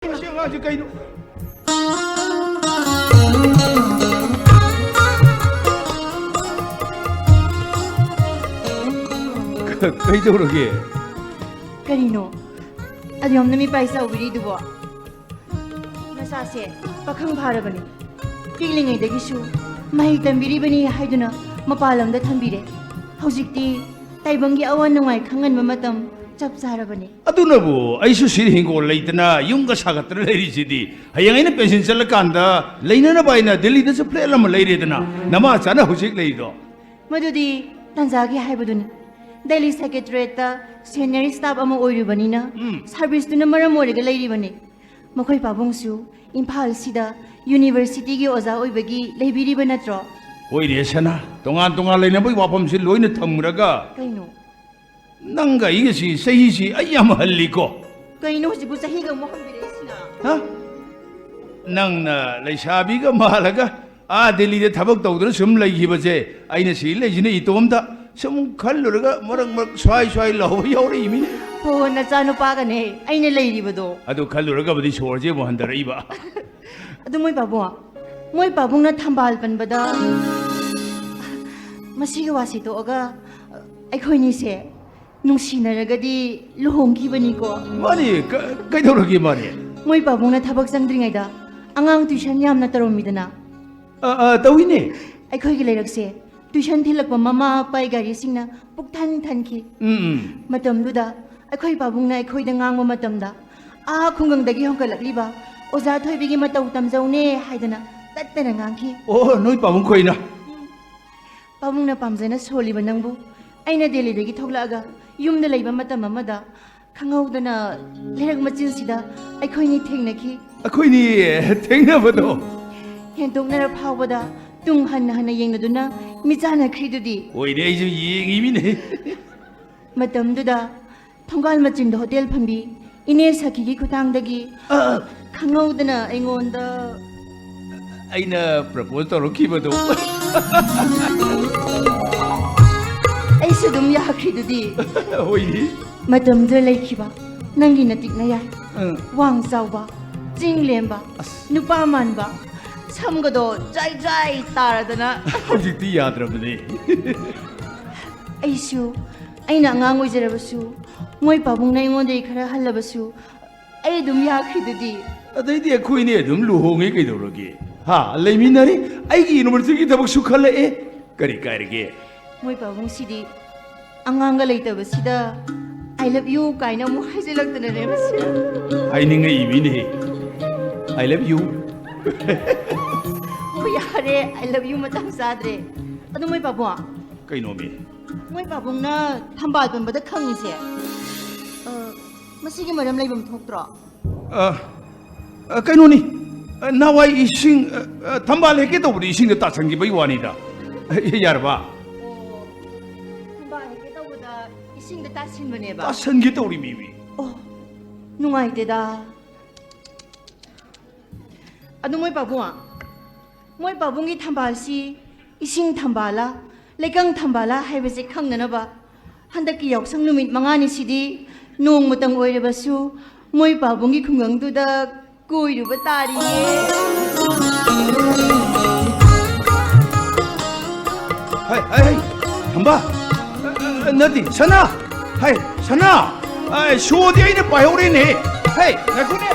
아직 가이노. 그러게. Karino, adyom na mi paisa ubiri dubo. Masase, pakhang bhara bani. Piling ay dagisu, mahitam biri bani haiduna, mapalam da thambire. Haujikti, taibangi awan nungay kangan mamatam, chap sara bani. Adunabu, aisu sirhin ko leitna, yung kasagatra leiridi. Hayang ina pension sa lakanda, leina na ba ina Delhi na sa plela mo leiridna. Nama sana hujik leido. Madudi, tanzagi haibudun. Delhi Secretariat senior staff ama oiribanina service tu na maramoriga leiribani makhoi pabungsu Imphal sida university gi oza oibagi leibiriba natro oire sana tongan leina boi wapam si loina thamraga kaino nanga igasi sahi si ayam halliko kaino jibu sahi ga moham biresina ha nangna leisabi ga malaga a Delhi de thabak tawduna sum leihibase aina si leijine itomda Some Kaluraga, Morak, Swai, Low, Yori, mean? Oh, Nazano Pagane, I ne lady bado. Ado Kaluraga, this horse, you want the river. Ado moi babua, moi babuna tambal pan bada. Masiga wasito oga, I coini se, Nusina ragadi, Luhongi baniko. Money, Kaidoragi money. Moi babuna tabak sandring ida, Angang tuition yam nataro midana. Tawini. I coigilarak se. Tuition thilak mama pai gari singna puktan thanki matam duda akhoi babung na akhoi da ngang matam da a khungang dagi hongkalak liba oza thoi bigi matau tamjaune haidana tattana ngangki Oh noi babung khoina babung na pamjana soli banangbu aina Delhi dagi thoklaga yumda leiba matam amada khangau-dana lerak machin sida akhoi ni thengnaki akhoi ni thengna bado hendokna phawbada tung hanna yengna mijana khridudi oi dei ju yengimine matamduda thongal machin hotel phambi ine sakhi gi khutangdagi khangau-dana aingonda aina propose torokibado aisu dum ya khridudi oi matamdu laikhiba nangi natikna ya wang zawba jinglemba nupa manba samgado jai taradana hojikti yadrabne aisu aina ngang oijarabasu moi pabung na ingon dei khara halabasu ai dum ya khridudi adai de khoi ne dum luhonge kaidorage ha leiminari aigi university tabak sukhale e kari karige moi pabung sidi anganga leitabasida I love you kaina mu haiselakdana rebasida haininga imine I love you Yare, I love you matam sadre. Ado moi babua. Kaino me. Moi babung na thambal ban bada khangi se. Masigi maram leibam thoktra. Kaino ni. Nawai ising thambal heke to buri ising ta changi bai wani da. Yarba. Thambal heke to bada ising da tasin bane ba. Ta sangi to ri mi. Oh. Nungai te da. Ado moi babua. Moi babungi thambal si ising thambala lekang thambala haibase khangnanaba handaki yausang numit mangani sidi nong mutang oirebasu moi babungi khungangduda koiruba tariye Hai thamba nadi sana hai sana ai shodi aine payore ne hai nakune